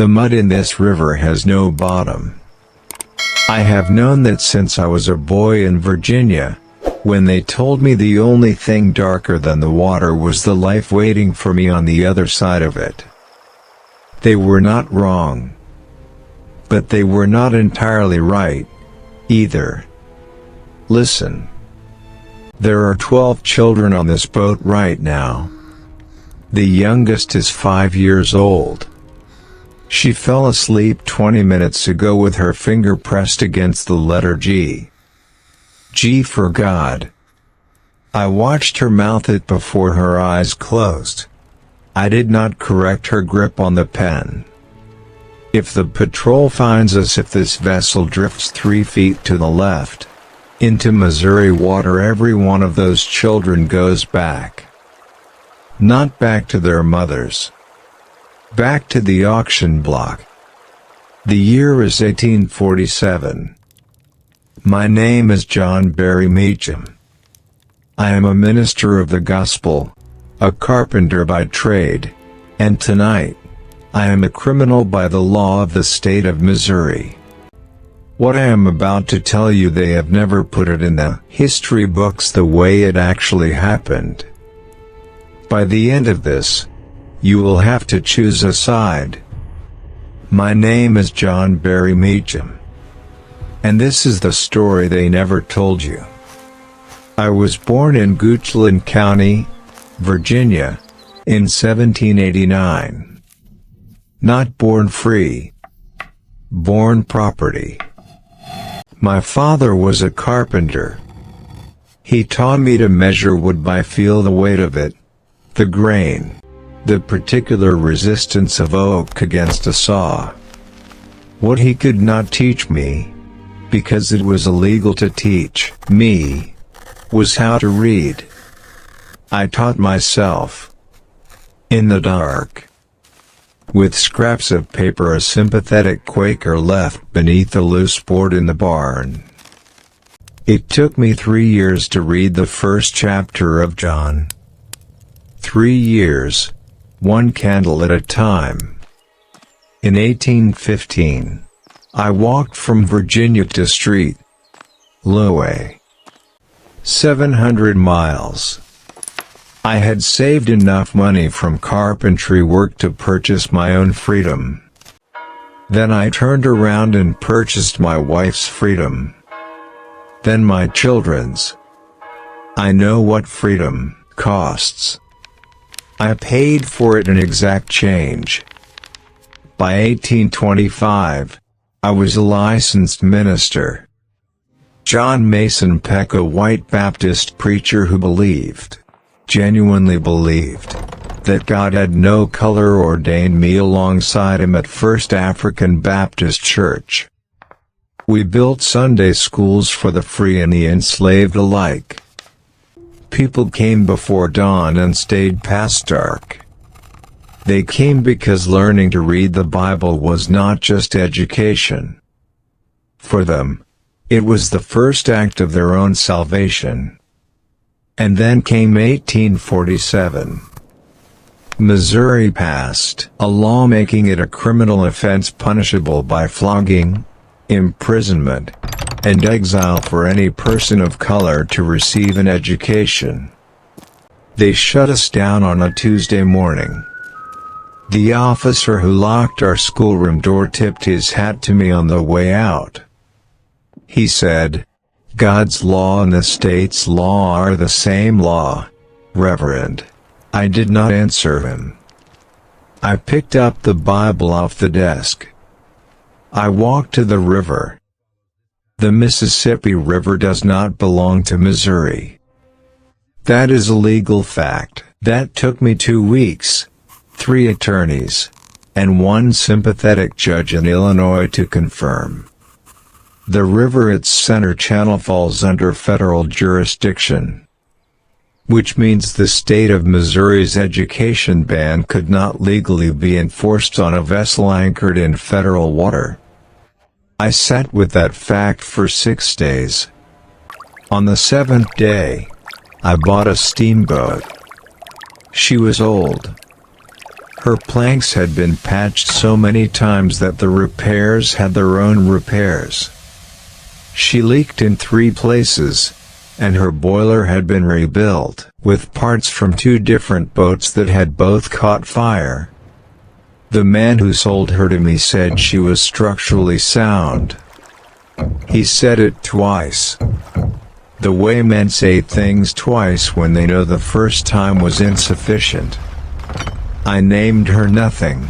The mud in this river has no bottom. I have known that since I was a boy in Virginia, when they told me the only thing darker than the water was the life waiting for me on the other side of it. They were not wrong. But they were not entirely right, either. Listen. There are 12 children on this boat right now. The youngest is 5 years old. She fell asleep 20 minutes ago with her finger pressed against the letter G. G for God. I watched her mouth it before her eyes closed. I did not correct her grip on the pen. If the patrol finds us, if this vessel drifts 3 feet to the left, into Missouri water, every one of those children goes back. Not back to their mothers. Back to the auction block. The year is 1847. My name is John Barry Meacham. I am a minister of the gospel, a carpenter by trade, and tonight, I am a criminal by the law of the state of Missouri. What I am about to tell you, they have never put it in the history books the way it actually happened. By the end of this, you will have to choose a side. My name is John Barry Meacham. And this is the story they never told you. I was born in Goochland County, Virginia, in 1789. Not born free. Born property. My father was a carpenter. He taught me to measure wood by feel the weight of it, the grain, the particular resistance of oak against a saw. What he could not teach me, because it was illegal to teach me, was how to read. I taught myself. In the dark. With scraps of paper a sympathetic Quaker left beneath a loose board in the barn. It took me 3 years to read the first chapter of John. 3 years, one candle at a time. In 1815, I walked from Virginia to St. Louis. 700 miles. I had saved enough money from carpentry work to purchase my own freedom. Then I turned around and purchased my wife's freedom. Then my children's. I know what freedom costs. I paid for it in exact change. By 1825, I was a licensed minister. John Mason Peck, a white Baptist preacher who genuinely believed, that God had no color, ordained me alongside him at First African Baptist Church. We built Sunday schools for the free and the enslaved alike. People came before dawn and stayed past dark. They came because learning to read the Bible was not just education. For them, it was the first act of their own salvation. And then came 1847. Missouri passed a law making it a criminal offense punishable by flogging, imprisonment, and exile for any person of color to receive an education. They shut us down on a Tuesday morning. The officer who locked our schoolroom door tipped his hat to me on the way out. He said, "God's law and the state's law are the same law, Reverend." I did not answer him. I picked up the Bible off the desk. I walked to the river. The Mississippi River does not belong to Missouri. That is a legal fact. That took me 2 weeks, 3 attorneys, and 1 sympathetic judge in Illinois to confirm. The river, its center channel, falls under federal jurisdiction, which means the state of Missouri's education ban could not legally be enforced on a vessel anchored in federal water. I sat with that fact for 6 days. On the 7th day, I bought a steamboat. She was old. Her planks had been patched so many times that the repairs had their own repairs. She leaked in 3 places, and her boiler had been rebuilt with parts from 2 different boats that had both caught fire. The man who sold her to me said she was structurally sound. He said it twice. The way men say things twice when they know the first time was insufficient. I named her nothing.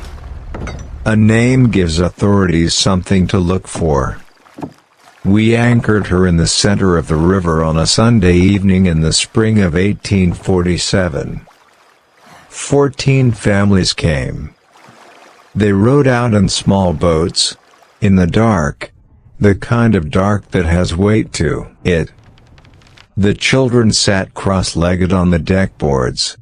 A name gives authorities something to look for. We anchored her in the center of the river on a Sunday evening in the spring of 1847. 14 families came. They rowed out in small boats, in the dark, the kind of dark that has weight to it. The children sat cross-legged on the deck boards.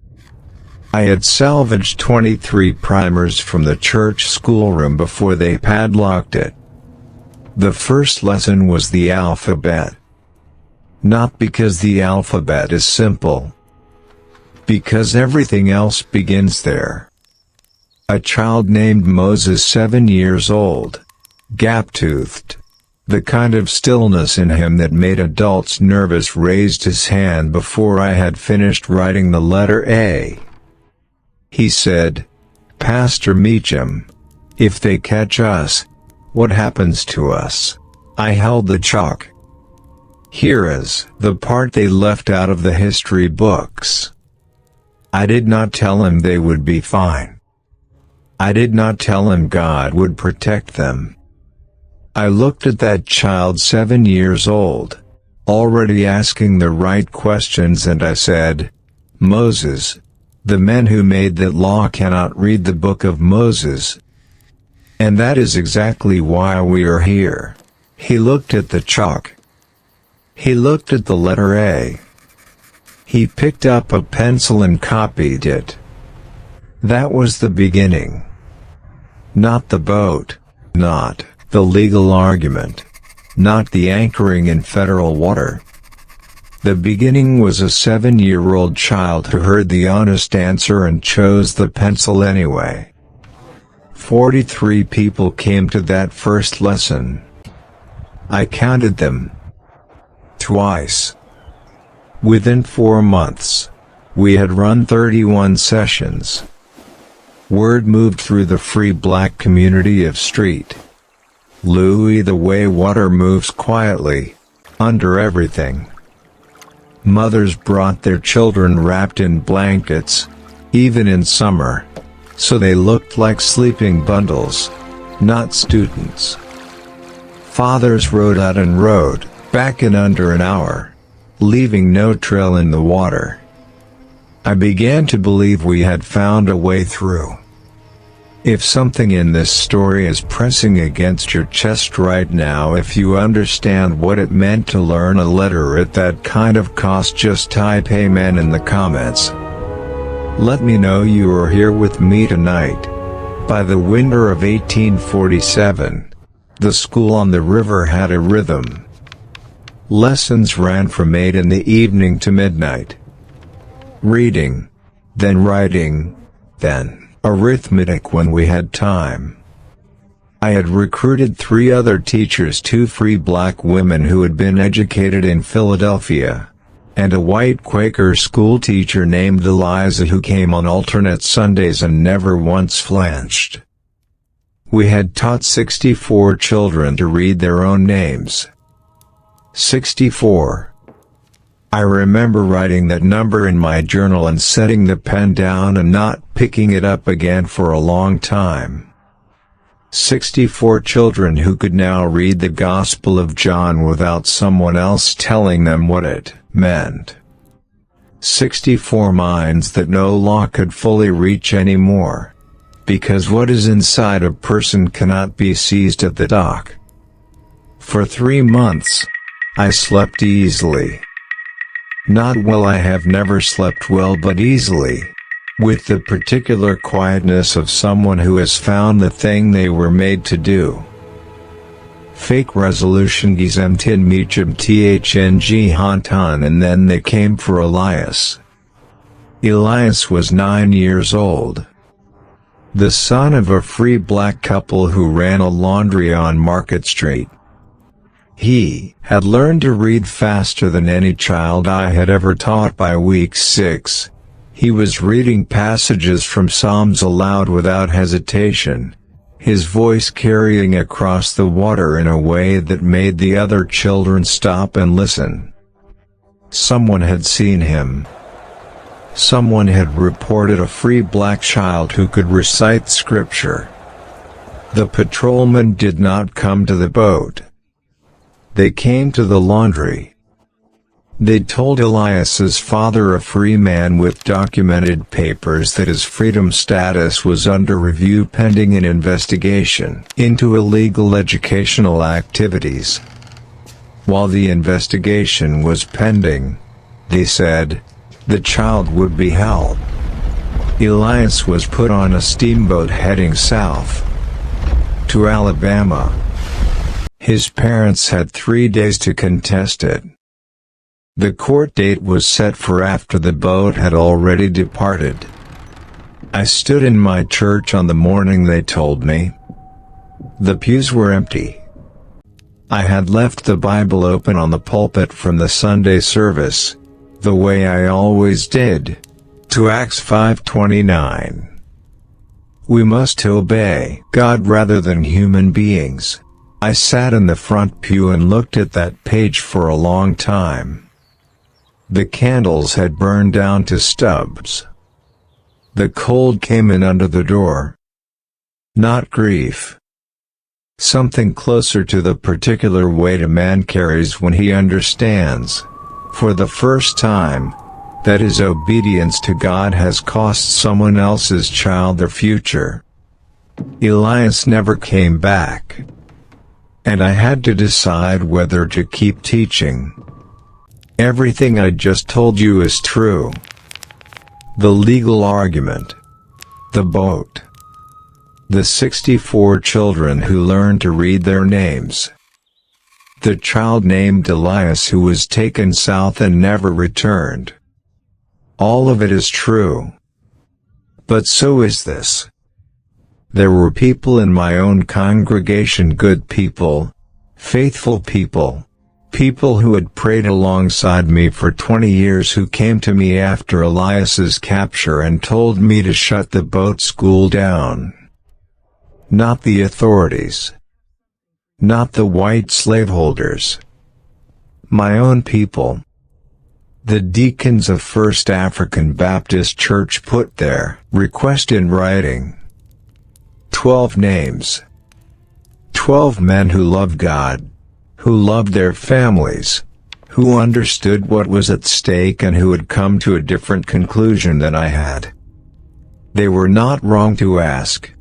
I had salvaged 23 primers from the church schoolroom before they padlocked it. The first lesson was the alphabet. Not because the alphabet is simple. Because everything else begins there. A child named Moses, 7 years old, gap-toothed. The kind of stillness in him that made adults nervous raised his hand before I had finished writing the letter A. He said, "Pastor Meacham, if they catch us, what happens to us?" I held the chalk. Here is the part they left out of the history books. I did not tell him they would be fine. I did not tell him God would protect them. I looked at that child, 7 years old, already asking the right questions, and I said, "Moses, the men who made that law cannot read the book of Moses. And that is exactly why we are here." He looked at the chalk. He looked at the letter A. He picked up a pencil and copied it. That was the beginning. Not the boat, not the legal argument, not the anchoring in federal water. The beginning was a 7-year-old child who heard the honest answer and chose the pencil anyway. 43 people came to that first lesson. I counted them. Twice. Within 4 months, we had run 31 sessions. Word moved through the free black community of Street Louis the way water moves quietly, under everything. Mothers brought their children wrapped in blankets, even in summer, so they looked like sleeping bundles, not students. Fathers rowed out and rowed back in under an hour, leaving no trail in the water. I began to believe we had found a way through. If something in this story is pressing against your chest right now, if you understand what it meant to learn a letter at that kind of cost, just type amen in the comments. Let me know you are here with me tonight. By the winter of 1847, the school on the river had a rhythm. Lessons ran from 8 in the evening to midnight. Reading, then writing, then arithmetic when we had time. I had recruited 3 other teachers, 2 free black women who had been educated in Philadelphia, and a white Quaker school teacher named Eliza who came on alternate Sundays and never once flinched. We had taught 64 children to read their own names. 64. I remember writing that number in my journal and setting the pen down and not picking it up again for a long time. 64 children who could now read the Gospel of John without someone else telling them what it meant. 64 minds that no law could fully reach anymore, because what is inside a person cannot be seized at the dock. For 3 months, I slept easily. Not well, I have never slept well, but easily. With the particular quietness of someone who has found the thing they were made to do. Fake resolution Gizemtin Meacham Thng Hantan, and then they came for Elias. Elias was 9 years old. the son of a free black couple who ran a laundry on Market Street. He had learned to read faster than any child I had ever taught. By week 6, he was reading passages from Psalms aloud without hesitation, his voice carrying across the water in a way that made the other children stop and listen. Someone had seen him. Someone had reported a free black child who could recite scripture. The patrolmen did not come to the boat. They came to the laundry. They told Elias's father, a free man with documented papers, that his freedom status was under review pending an investigation into illegal educational activities. While the investigation was pending, they said, the child would be held. Elias was put on a steamboat heading south to Alabama. His parents had 3 days to contest it. The court date was set for after the boat had already departed. I stood in my church on the morning they told me. The pews were empty. I had left the Bible open on the pulpit from the Sunday service, the way I always did, to Acts 5:29. We must obey God rather than human beings. I sat in the front pew and looked at that page for a long time. The candles had burned down to stubs. The cold came in under the door. Not grief. Something closer to the particular weight a man carries when he understands, for the first time, that his obedience to God has cost someone else's child their future. Elias never came back, and I had to decide whether to keep teaching. Everything I just told you is true. The legal argument, the boat, the 64 children who learned to read their names, the child named Elias who was taken south and never returned. All of it is true. But so is this. There were people in my own congregation, good people, faithful people, people who had prayed alongside me for 20 years, who came to me after Elias's capture and told me to shut the boat school down. Not the authorities. Not the white slaveholders. My own people. The deacons of First African Baptist Church put their request in writing. 12 names. 12 men who loved God, who loved their families, who understood what was at stake and who had come to a different conclusion than I had. They were not wrong to ask.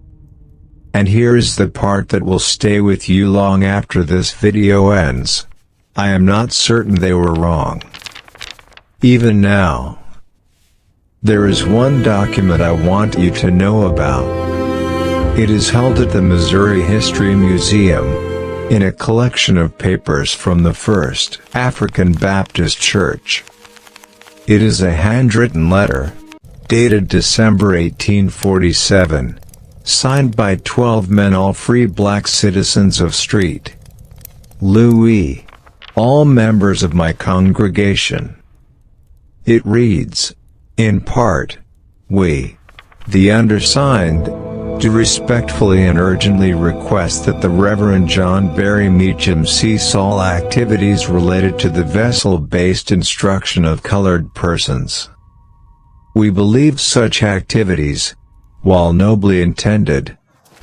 And here is the part that will stay with you long after this video ends. I am not certain they were wrong. Even now. There is one document I want you to know about. It is held at the Missouri History Museum, in a collection of papers from the First African Baptist Church. It is a handwritten letter, dated December 1847, signed by 12 men, all free black citizens of St. Louis, all members of my congregation. It reads, in part, we, the undersigned, do respectfully and urgently request that the Reverend John Barry Meacham cease all activities related to the vessel-based instruction of colored persons. We believe such activities, while nobly intended,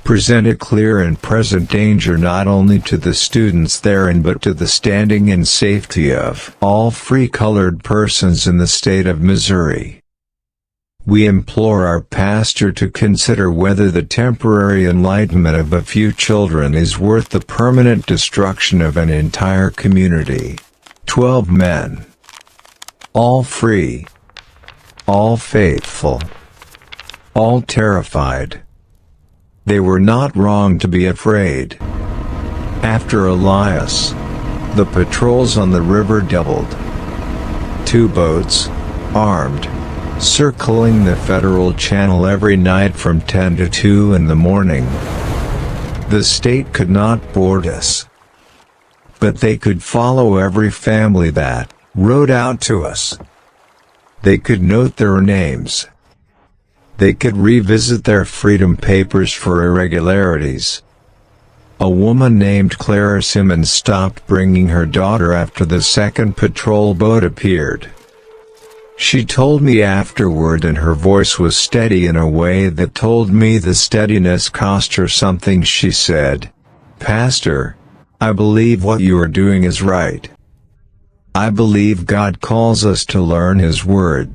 present a clear and present danger not only to the students therein but to the standing and safety of all free colored persons in the state of Missouri. We implore our pastor to consider whether the temporary enlightenment of a few children is worth the permanent destruction of an entire community. 12 men. All free. All faithful. All terrified. They were not wrong to be afraid. After Elias, the patrols on the river doubled. 2 boats, armed, circling the Federal Channel every night from 10 to 2 in the morning. The state could not board us, but they could follow every family that rode out to us. They could note their names. They could revisit their freedom papers for irregularities. A woman named Clara Simmons stopped bringing her daughter after the second patrol boat appeared. She told me afterward, and her voice was steady in a way that told me the steadiness cost her something. She said, "Pastor, I believe what you are doing is right. I believe God calls us to learn His Word.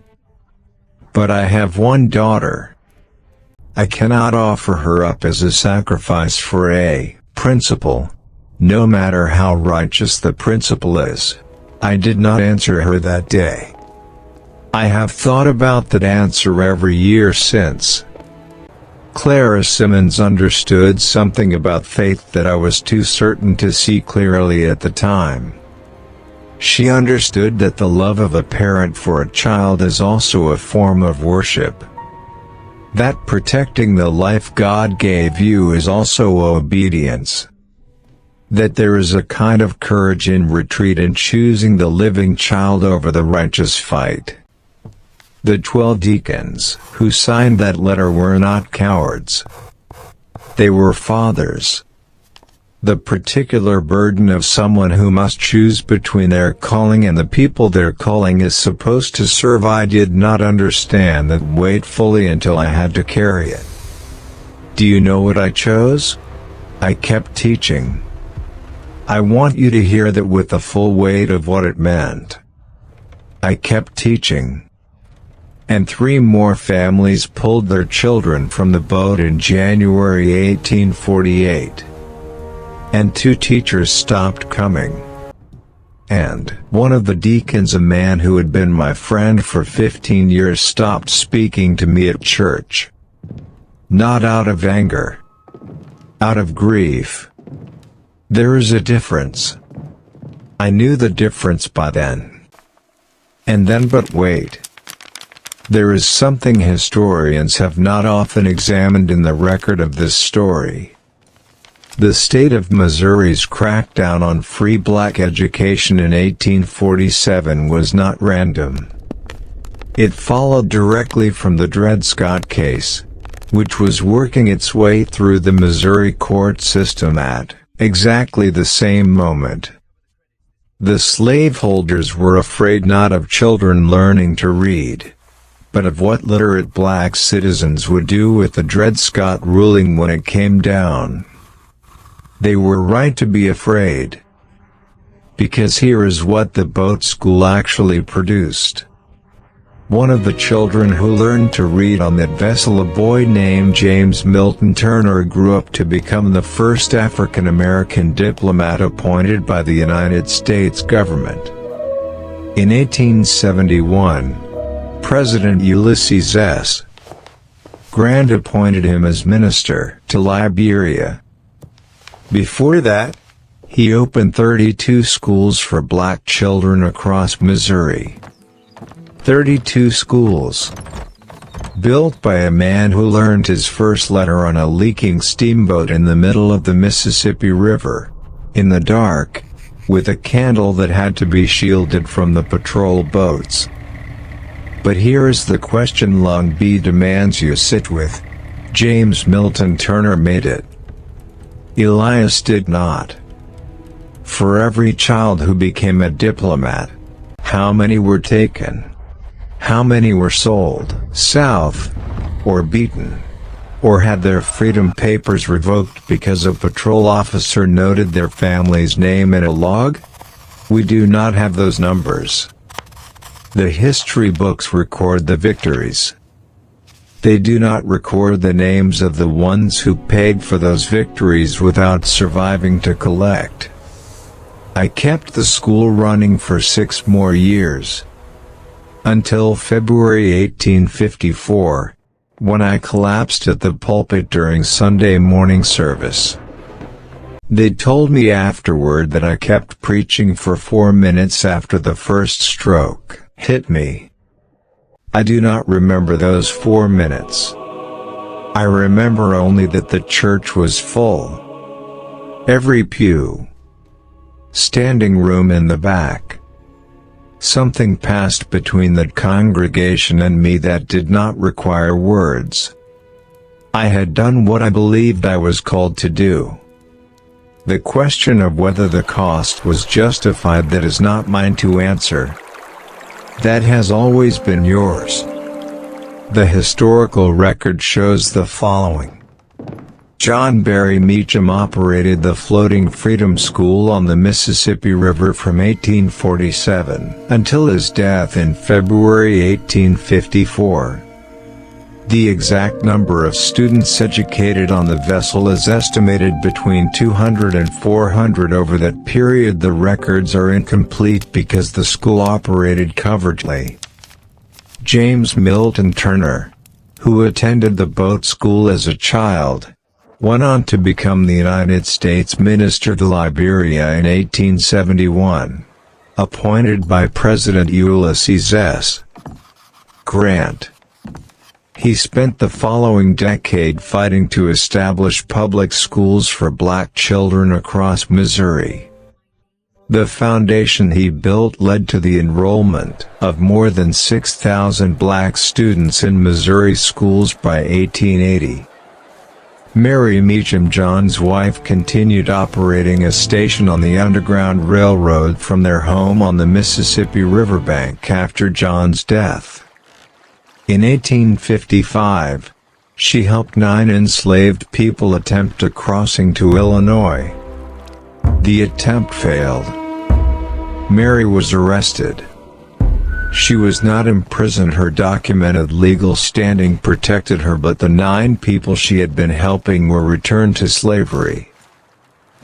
But I have one daughter. I cannot offer her up as a sacrifice for a principle, no matter how righteous the principle is." I did not answer her that day. I have thought about that answer every year since. Clara Simmons understood something about faith that I was too certain to see clearly at the time. She understood that the love of a parent for a child is also a form of worship. That protecting the life God gave you is also obedience. That there is a kind of courage in retreat in choosing the living child over the righteous fight. The 12 deacons who signed that letter were not cowards. They were fathers. The particular burden of someone who must choose between their calling and the people their calling is supposed to serve. I did not understand that weight fully until I had to carry it. Do you know what I chose? I kept teaching. I want you to hear that with the full weight of what it meant. I kept teaching. And 3 more families pulled their children from the boat in January 1848. And 2 teachers stopped coming. And one of the deacons, a man who had been my friend for 15 years, stopped speaking to me at church. Not out of anger. Out of grief. There is a difference. I knew the difference by then. And then, but wait. There is something historians have not often examined in the record of this story. The state of Missouri's crackdown on free black education in 1847 was not random. It followed directly from the Dred Scott case, which was working its way through the Missouri court system at exactly the same moment. The slaveholders were afraid not of children learning to read, but of what literate black citizens would do with the Dred Scott ruling when it came down. They were right to be afraid. Because here is what the boat school actually produced. One of the children who learned to read on that vessel, a boy named James Milton Turner, grew up to become the first African American diplomat appointed by the United States government. In 1871, President Ulysses S. Grant appointed him as minister to Liberia. Before that, he opened 32 schools for black children across Missouri. 32 schools. Built by a man who learned his first letter on a leaking steamboat in the middle of the Mississippi River, in the dark, with a candle that had to be shielded from the patrol boats. But here is the question Long B demands you sit with. James Milton Turner made it. Elias did not. For every child who became a diplomat, how many were taken? How many were sold south, or beaten, or had their freedom papers revoked because a patrol officer noted their family's name in a log? We do not have those numbers. The history books record the victories. They do not record the names of the ones who paid for those victories without surviving to collect. I kept the school running for 6 more years. Until February 1854, when I collapsed at the pulpit during Sunday morning service. They told me afterward that I kept preaching for 4 minutes after the first stroke hit me. I do not remember those 4 minutes. I remember only that the church was full. Every pew. Standing room in the back. Something passed between the congregation and me that did not require words. I had done what I believed I was called to do. The question of whether the cost was justified, that is not mine to answer. That has always been yours. The historical record shows the following. John Barry Meacham operated the Floating Freedom School on the Mississippi River from 1847 until his death in February 1854. The exact number of students educated on the vessel is estimated between 200 and 400 over that period. The records are incomplete because the school operated covertly. James Milton Turner, who attended the boat school as a child, went on to become the United States Minister to Liberia in 1871, appointed by President Ulysses S. Grant. He spent the following decade fighting to establish public schools for black children across Missouri. The foundation he built led to the enrollment of more than 6,000 black students in Missouri schools by 1880. Mary Meacham, John's wife, continued operating a station on the Underground Railroad from their home on the Mississippi riverbank after John's death. In 1855, she helped 9 enslaved people attempt a crossing to Illinois. The attempt failed. Mary was arrested. She was not imprisoned. Her documented legal standing protected her, but the 9 people she had been helping were returned to slavery.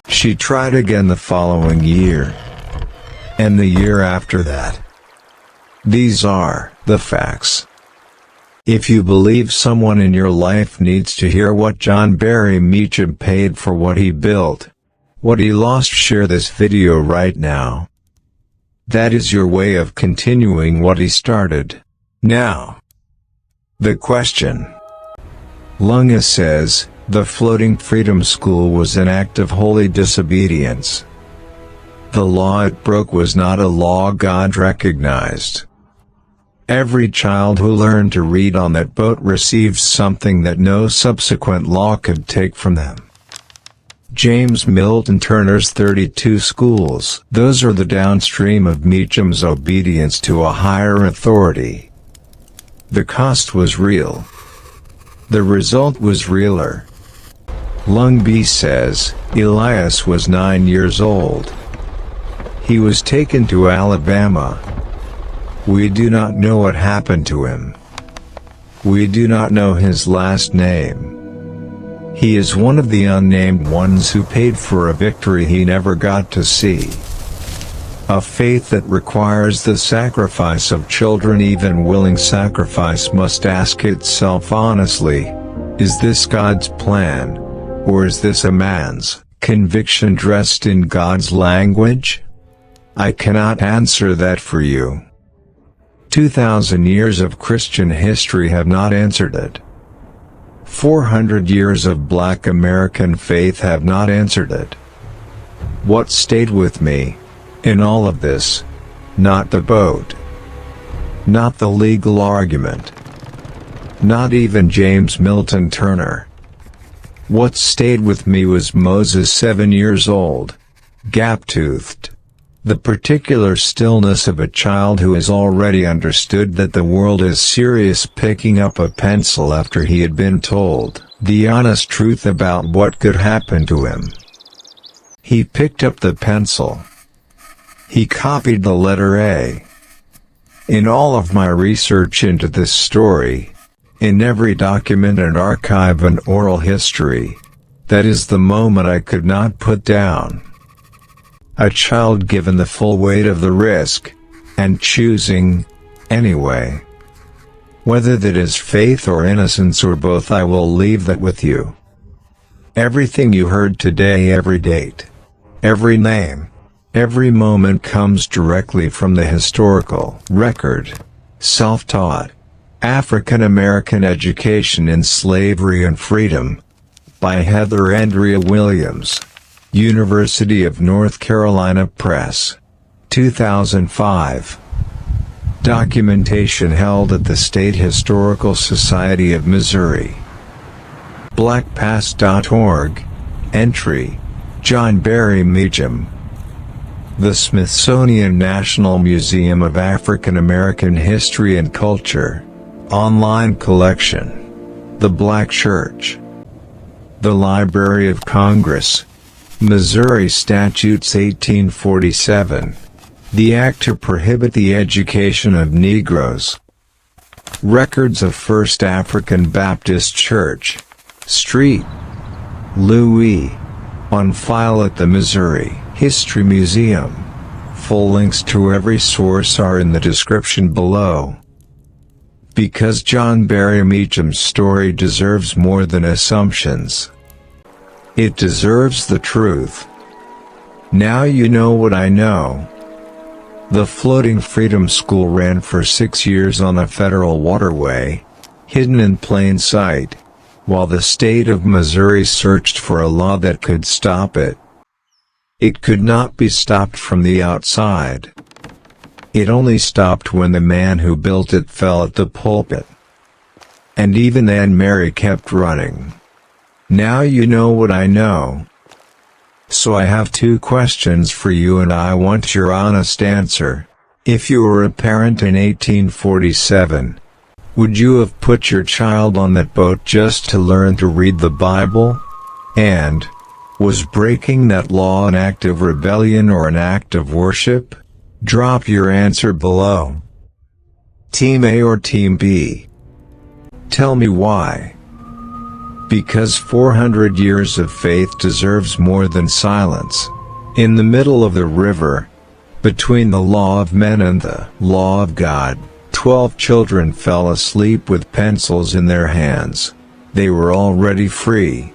She tried again the following year, and the year after that. These are the facts. If you believe someone in your life needs to hear what John Barry Meacham paid for what he built, what he lost, share this video right now. That is your way of continuing what he started. Now, the question. Lunga says, the Floating Freedom School was an act of holy disobedience. The law it broke was not a law God recognized. Every child who learned to read on that boat received something that no subsequent law could take from them. James Milton Turner's 32 schools. Those are the downstream of Meacham's obedience to a higher authority. The cost was real. The result was realer. Lungby says, Elias was 9 years old. He was taken to Alabama. We do not know what happened to him. We do not know his last name. He is one of the unnamed ones who paid for a victory he never got to see. A faith that requires the sacrifice of children. Even willing sacrifice must ask itself honestly, is this God's plan, or is this a man's conviction dressed in God's language? I cannot answer that for you. 2,000 years of Christian history have not answered it. 400 years of Black American faith have not answered it. What stayed with me, in all of this, not the boat, not the legal argument, not even James Milton Turner. What stayed with me was Moses, 7 years old, gap-toothed. The particular stillness of a child who has already understood that the world is serious, picking up a pencil after he had been told the honest truth about what could happen to him. He picked up the pencil. He copied the letter A. In all of my research into this story, in every document and archive and oral history, that is the moment I could not put down. A child given the full weight of the risk, and choosing, anyway. Whether that is faith or innocence or both, I will leave that with you. Everything you heard today, every date, every name, every moment comes directly from the historical record, self-taught, African American Education in Slavery and Freedom, by Heather Andrea Williams, University of North Carolina Press, 2005. Documentation held at the State Historical Society of Missouri. blackpast.org, entry, John Barry Meacham. The Smithsonian National Museum of African American History and Culture, online collection. The Black Church. The Library of Congress, Missouri Statutes 1847. The Act to Prohibit the Education of Negroes. Records of First African Baptist Church, St. Louis, on file at the Missouri History Museum. Full links to every source are in the description below. Because John Barry Meacham's story deserves more than assumptions. It deserves the truth. Now you know what I know. The Floating Freedom School ran for 6 years on a federal waterway, hidden in plain sight, while the state of Missouri searched for a law that could stop it. It could not be stopped from the outside. It only stopped when the man who built it fell at the pulpit. And even then Mary kept running. Now you know what I know. So I have 2 questions for you and I want your honest answer. If you were a parent in 1847, would you have put your child on that boat just to learn to read the Bible? And, was breaking that law an act of rebellion or an act of worship? Drop your answer below. Team A or Team B? Tell me why. Because 400 years of faith deserves more than silence. In the middle of the river, between the law of men and the law of God, 12 children fell asleep with pencils in their hands. They were already free.